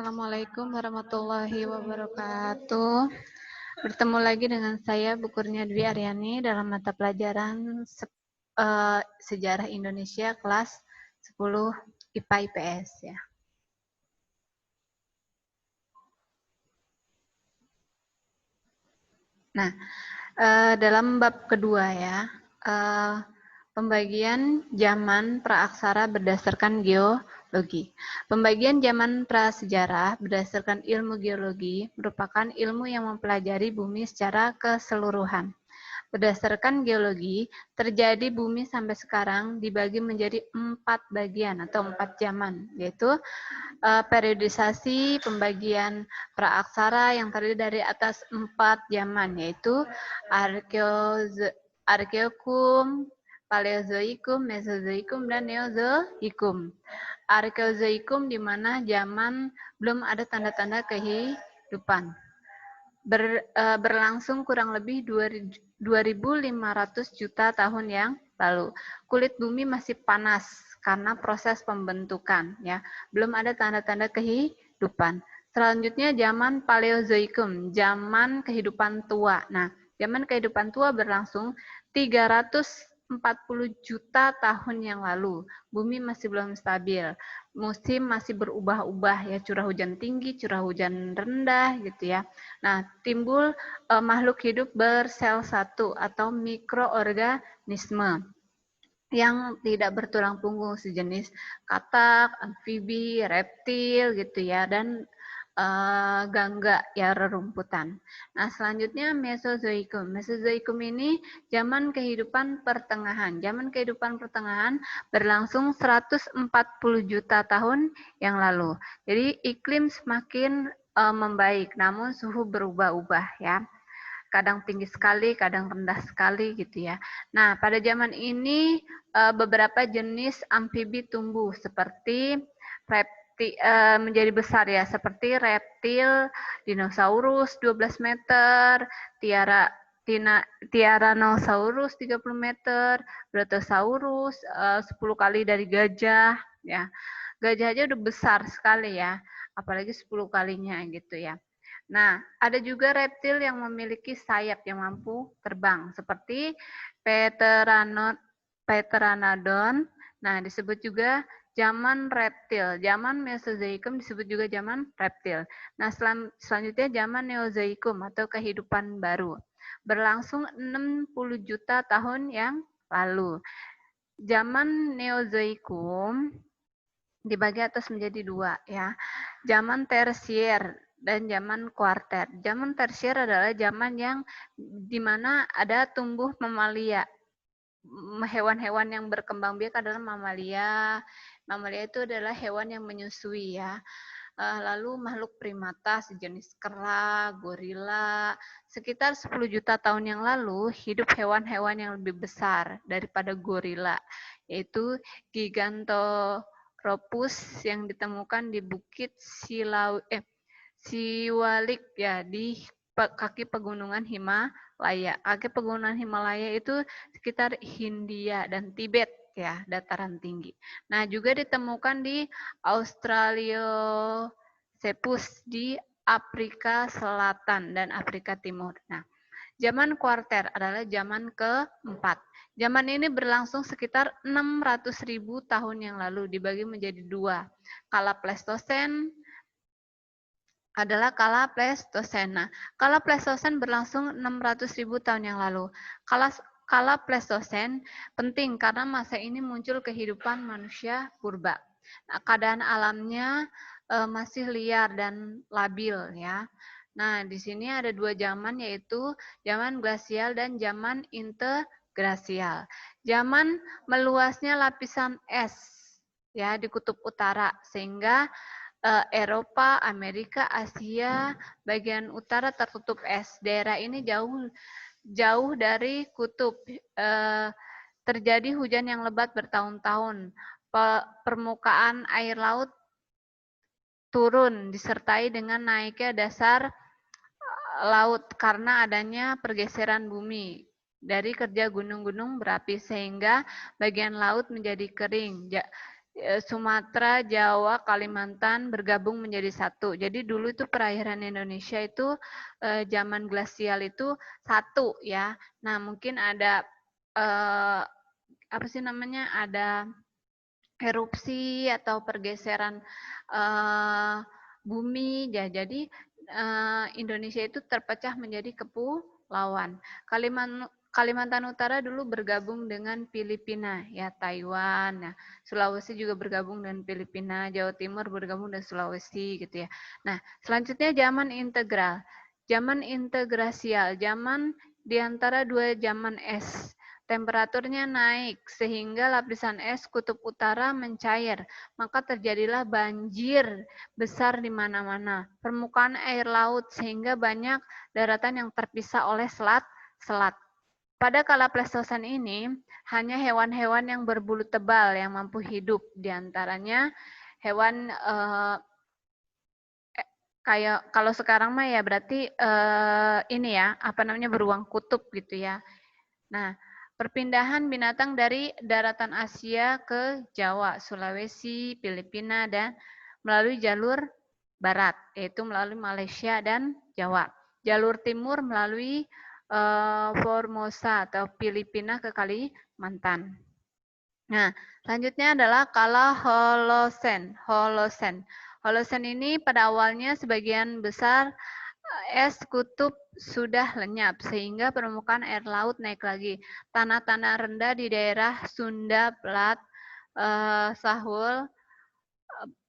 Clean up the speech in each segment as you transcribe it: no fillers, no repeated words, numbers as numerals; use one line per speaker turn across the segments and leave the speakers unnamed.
Assalamualaikum warahmatullahi wabarakatuh. Bertemu lagi dengan saya, Bu Kurnia Dwi Aryani, dalam mata pelajaran Sejarah Indonesia kelas 10 IPA IPS ya. Nah, dalam bab kedua ya, pembagian zaman praaksara berdasarkan geologi. Pembagian zaman prasejarah berdasarkan ilmu geologi merupakan ilmu yang mempelajari bumi secara keseluruhan. Berdasarkan geologi, terjadi bumi sampai sekarang dibagi menjadi 4 bagian atau 4 zaman, yaitu periodisasi pembagian praaksara yang terdiri dari atas 4 zaman, yaitu Arkeokum, Paleozoikum, Mesozoikum, dan Neozoikum. Arkeozoikum di mana zaman belum ada tanda-tanda kehidupan. Berlangsung kurang lebih 2.500 juta tahun yang lalu. Kulit bumi masih panas karena proses pembentukan, ya. Belum ada tanda-tanda kehidupan. Selanjutnya zaman Paleozoikum, zaman kehidupan tua. Nah, zaman kehidupan tua berlangsung 340 juta tahun yang lalu. Bumi masih belum stabil. Musim masih berubah-ubah ya, curah hujan tinggi, curah hujan rendah gitu ya. Nah, timbul makhluk hidup bersel satu atau mikroorganisme yang tidak bertulang punggung sejenis katak, amfibi, reptil gitu ya, dan gangga ya, rerumputan. Nah, selanjutnya Mesozoikum. Mesozoikum ini zaman kehidupan pertengahan. Zaman kehidupan pertengahan berlangsung 140 juta tahun yang lalu. Jadi iklim semakin membaik, namun suhu berubah-ubah ya. Kadang tinggi sekali, kadang rendah sekali gitu ya. Nah, pada zaman ini beberapa jenis amfibi tumbuh seperti menjadi besar ya, seperti reptil, dinosaurus 12 meter, Tyrannosaurus 30 meter, Brontosaurus 10 kali dari gajah ya. Gajah aja udah besar sekali ya, apalagi 10 kalinya gitu ya. Nah, ada juga reptil yang memiliki sayap yang mampu terbang seperti Pteranodon. Nah, disebut juga zaman reptil. Zaman Mesozoikum disebut juga zaman reptil. Nah, selanjutnya zaman Neozoikum atau kehidupan baru. Berlangsung 60 juta tahun yang lalu. Zaman Neozoikum dibagi atas menjadi 2 ya. Zaman tersier dan zaman kuarter. Zaman tersier adalah zaman yang dimana ada tumbuh mamalia. Hewan-hewan yang berkembang biak adalah mamalia. Mamalia itu adalah hewan yang menyusui ya. Lalu makhluk primata sejenis kera, gorila. Sekitar 10 juta tahun yang lalu hidup hewan-hewan yang lebih besar daripada gorila, yaitu Gigantopithecus yang ditemukan di Bukit Siwalik ya, di kaki pegunungan Himalaya. Kaki pegunungan Himalaya itu sekitar Hindia dan Tibet ya, dataran tinggi. Nah, juga ditemukan di Australopithecus di Afrika Selatan dan Afrika Timur. Nah, zaman kuarter adalah zaman keempat. Zaman ini berlangsung sekitar 600.000 tahun yang lalu, dibagi menjadi 2. Kala Pleistosen adalah kala Pleistosen. Nah, kala Pleistosen berlangsung 600.000 tahun yang lalu. Kala Pleistosen penting karena masa ini muncul kehidupan manusia purba. Nah, keadaan alamnya masih liar dan labil ya. Nah, di sini ada 2 zaman, yaitu zaman glasial dan zaman interglasial. Zaman meluasnya lapisan es ya di kutub utara, sehingga Eropa, Amerika, Asia bagian utara tertutup es. Daerah ini jauh dari kutub. Terjadi hujan yang lebat bertahun-tahun. Permukaan air laut turun disertai dengan naiknya dasar laut karena adanya pergeseran bumi dari kerja gunung-gunung berapi, sehingga bagian laut menjadi kering. Sumatera, Jawa, Kalimantan bergabung menjadi satu. Jadi dulu itu perairan Indonesia itu zaman glasial itu satu ya. Nah mungkin ada apa sih namanya, ada erupsi atau pergeseran bumi ya. Jadi Indonesia itu terpecah menjadi kepulauan. Kalimantan Utara dulu bergabung dengan Filipina ya, Taiwan. Nah, Sulawesi juga bergabung dengan Filipina, Jawa Timur bergabung dengan Sulawesi gitu ya. Nah, selanjutnya zaman integral. Zaman integrasial, zaman di antara dua zaman es. Temperaturnya naik sehingga lapisan es kutub utara mencair, maka terjadilah banjir besar di mana-mana. Permukaan air laut sehingga banyak daratan yang terpisah oleh selat-selat. Pada kala Pleistosen ini, hanya hewan-hewan yang berbulu tebal yang mampu hidup, di antaranya hewan kayak kalau sekarang mah ya berarti ini ya, apa namanya, beruang kutub gitu ya. Nah, perpindahan binatang dari daratan Asia ke Jawa, Sulawesi, Filipina, dan melalui jalur barat, yaitu melalui Malaysia dan Jawa. Jalur timur melalui Formosa atau Filipina ke Kalimantan. Nah, selanjutnya adalah kala Holosen. Holosen ini pada awalnya sebagian besar es kutub sudah lenyap sehingga permukaan air laut naik lagi. Tanah-tanah rendah di daerah Sunda, Plat, Sahul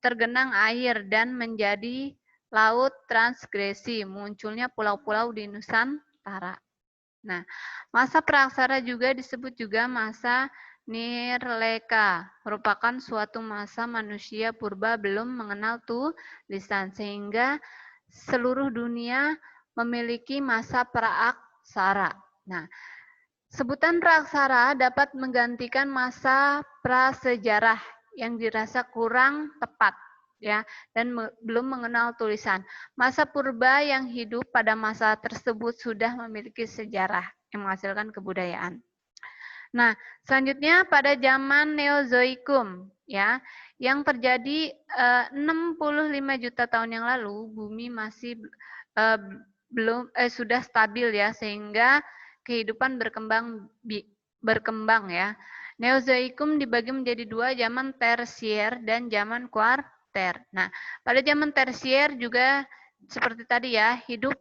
tergenang air dan menjadi laut transgresi. Munculnya pulau-pulau di Nusantara. Nah, masa praaksara juga disebut juga masa Nirleka, merupakan suatu masa manusia purba belum mengenal tulisan, sehingga seluruh dunia memiliki masa praaksara. Nah, sebutan praaksara dapat menggantikan masa prasejarah yang dirasa kurang tepat ya dan belum mengenal tulisan. Masa purba yang hidup pada masa tersebut sudah memiliki sejarah yang menghasilkan kebudayaan. Nah, selanjutnya pada zaman Neozoikum ya, yang terjadi 65 juta tahun yang lalu, bumi masih sudah stabil ya, sehingga kehidupan berkembang ya. Neozoikum dibagi menjadi dua, zaman tersier dan zaman kuarter. Nah, pada zaman tersier juga seperti tadi ya, hidup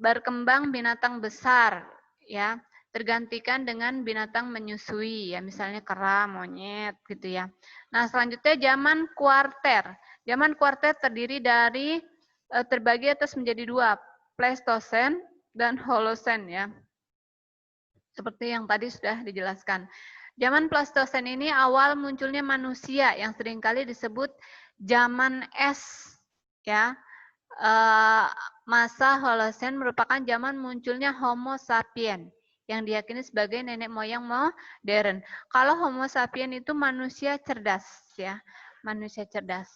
berkembang binatang besar ya, tergantikan dengan binatang menyusui ya, misalnya kera, monyet gitu ya. Nah, selanjutnya zaman kuarter. Zaman kuarter terdiri dari terbagi atas menjadi dua, Pleistosen dan Holosen ya. Seperti yang tadi sudah dijelaskan. Zaman Pleistosen ini awal munculnya manusia yang seringkali disebut zaman es ya. Masa Holosen merupakan zaman munculnya Homo sapien yang diyakini sebagai nenek moyang modern. Kalau Homo sapien itu manusia cerdas ya, manusia cerdas.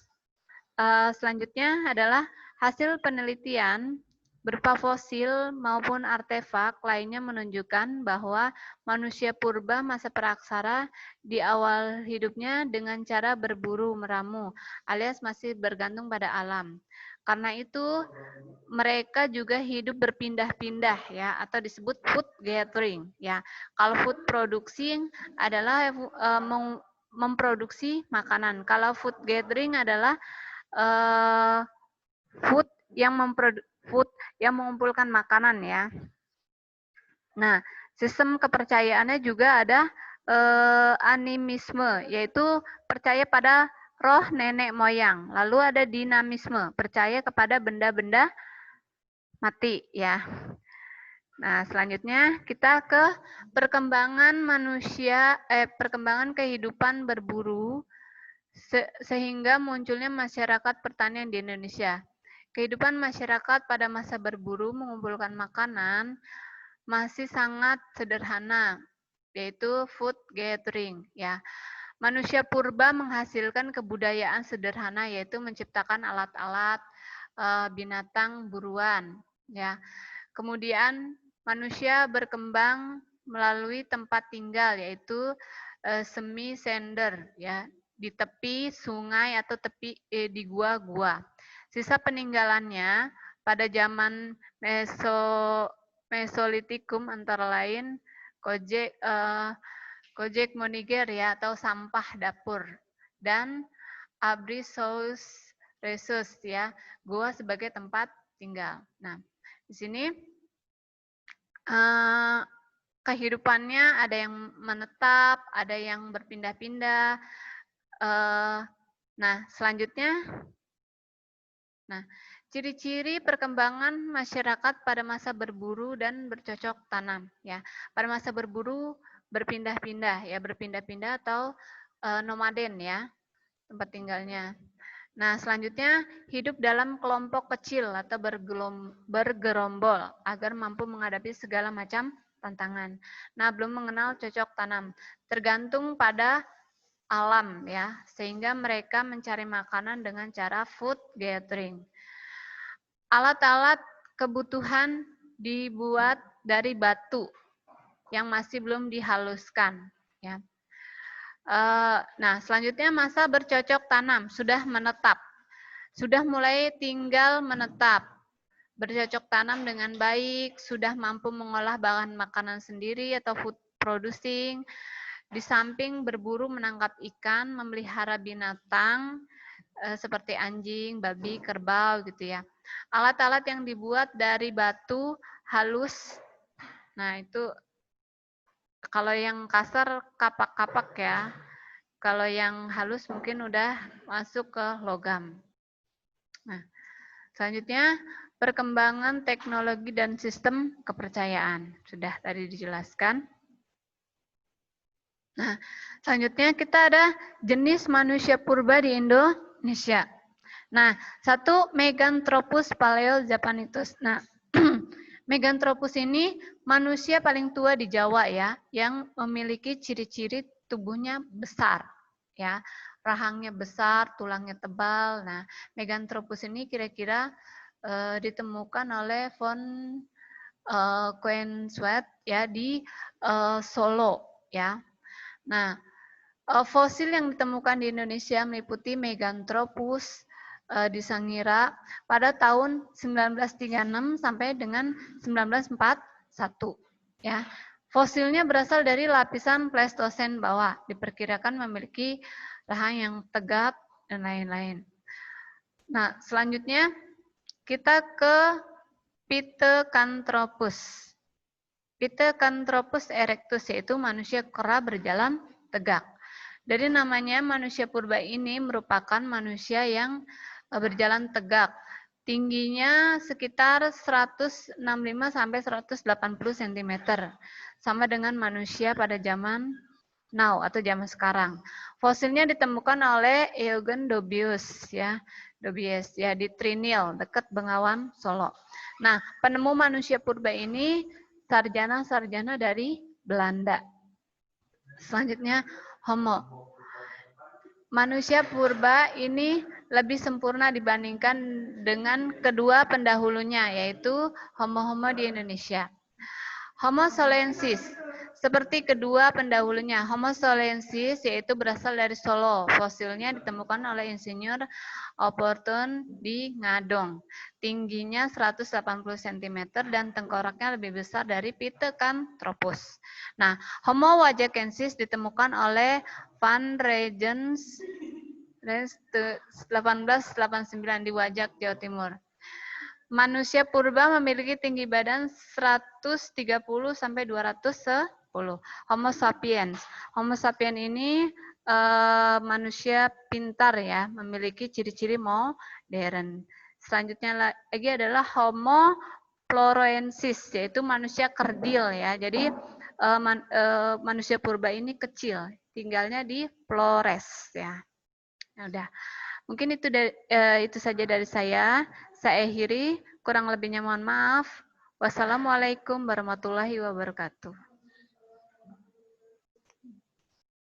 Selanjutnya adalah hasil penelitian berupa fosil maupun artefak lainnya menunjukkan bahwa manusia purba masa praaksara di awal hidupnya dengan cara berburu meramu alias masih bergantung pada alam. Karena itu mereka juga hidup berpindah-pindah ya, atau disebut food gathering ya. Kalau food producing adalah memproduksi makanan. Kalau food gathering adalah food yang mengumpulkan makanan ya. Nah, sistem kepercayaannya juga ada animisme, yaitu percaya pada roh nenek moyang. Lalu ada dinamisme, percaya kepada benda-benda mati ya. Nah, selanjutnya kita ke perkembangan perkembangan kehidupan berburu sehingga munculnya masyarakat pertanian di Indonesia. Kehidupan masyarakat pada masa berburu mengumpulkan makanan masih sangat sederhana, yaitu food gathering ya. Manusia purba menghasilkan kebudayaan sederhana, yaitu menciptakan alat-alat binatang buruan ya. Kemudian manusia berkembang melalui tempat tinggal, yaitu semi sender ya, di tepi sungai atau tepi di gua-gua. Sisa peninggalannya pada zaman Mesolitikum antara lain Kojek Moniger ya atau sampah dapur dan Abrisaurus Rhesus ya, gua sebagai tempat tinggal. Nah, di sini kehidupannya ada yang menetap, ada yang berpindah-pindah. Nah, selanjutnya, ciri-ciri perkembangan masyarakat pada masa berburu dan bercocok tanam ya. Pada masa berburu berpindah-pindah ya, berpindah-pindah atau nomaden ya tempat tinggalnya. Nah, selanjutnya hidup dalam kelompok kecil atau bergerombol agar mampu menghadapi segala macam tantangan. Nah, belum mengenal cocok tanam, tergantung pada alam ya, sehingga mereka mencari makanan dengan cara food gathering. Alat-alat kebutuhan dibuat dari batu yang masih belum dihaluskan ya. Nah, selanjutnya masa bercocok tanam, sudah menetap. Sudah mulai tinggal menetap. Bercocok tanam dengan baik, sudah mampu mengolah bahan makanan sendiri atau food producing. Di samping berburu menangkap ikan, memelihara binatang seperti anjing, babi, kerbau gitu ya. Alat-alat yang dibuat dari batu halus. Nah, itu kalau yang kasar kapak-kapak ya. Kalau yang halus mungkin udah masuk ke logam. Nah, selanjutnya perkembangan teknologi dan sistem kepercayaan. Sudah tadi dijelaskan. Nah, selanjutnya kita ada jenis manusia purba di Indonesia. Nah, satu Meganthropus paleojapanitus. Nah, Meganthropus ini manusia paling tua di Jawa ya, yang memiliki ciri-ciri tubuhnya besar ya. Rahangnya besar, tulangnya tebal. Nah, Meganthropus ini kira-kira ditemukan oleh von Quenswet ya di Solo ya. Nah, fosil yang ditemukan di Indonesia meliputi Meganthropus di Sangira pada tahun 1936 sampai dengan 1941 ya. Fosilnya berasal dari lapisan Pleistosen bawah, diperkirakan memiliki rahang yang tegap dan lain-lain. Nah, selanjutnya kita ke Pithecanthropus. Pithecanthropus erectus yaitu manusia kera berjalan tegak. Dari namanya manusia purba ini merupakan manusia yang berjalan tegak. Tingginya sekitar 165 sampai 180 cm. Sama dengan manusia pada zaman now atau zaman sekarang. Fosilnya ditemukan oleh Eugen Dobius ya. Dobius ya di Trinil dekat Bengawan Solo. Nah, penemu manusia purba ini sarjana-sarjana dari Belanda. Selanjutnya Homo. Manusia purba ini lebih sempurna dibandingkan dengan kedua pendahulunya, yaitu Homo-Homo di Indonesia. Homo solensis, seperti kedua pendahulunya, Homo solensis yaitu berasal dari Solo. Fosilnya ditemukan oleh Insinyur Opportun di Ngadong. Tingginya 180 cm dan tengkoraknya lebih besar dari Pithecanthropus. Nah, Homo wajakensis ditemukan oleh Van Regens 1889 di Wajak, Jawa Timur. Manusia purba memiliki tinggi badan 130 sampai 210. Homo sapiens. Homo sapiens ini manusia pintar ya, memiliki ciri-ciri modern. Selanjutnya lagi adalah Homo floresiensis, yaitu manusia kerdil ya. Jadi manusia purba ini kecil, tinggalnya di Flores ya. Nah, udah. Mungkin itu saja dari saya. Saya akhiri, kurang lebihnya mohon maaf. Wassalamualaikum warahmatullahi wabarakatuh.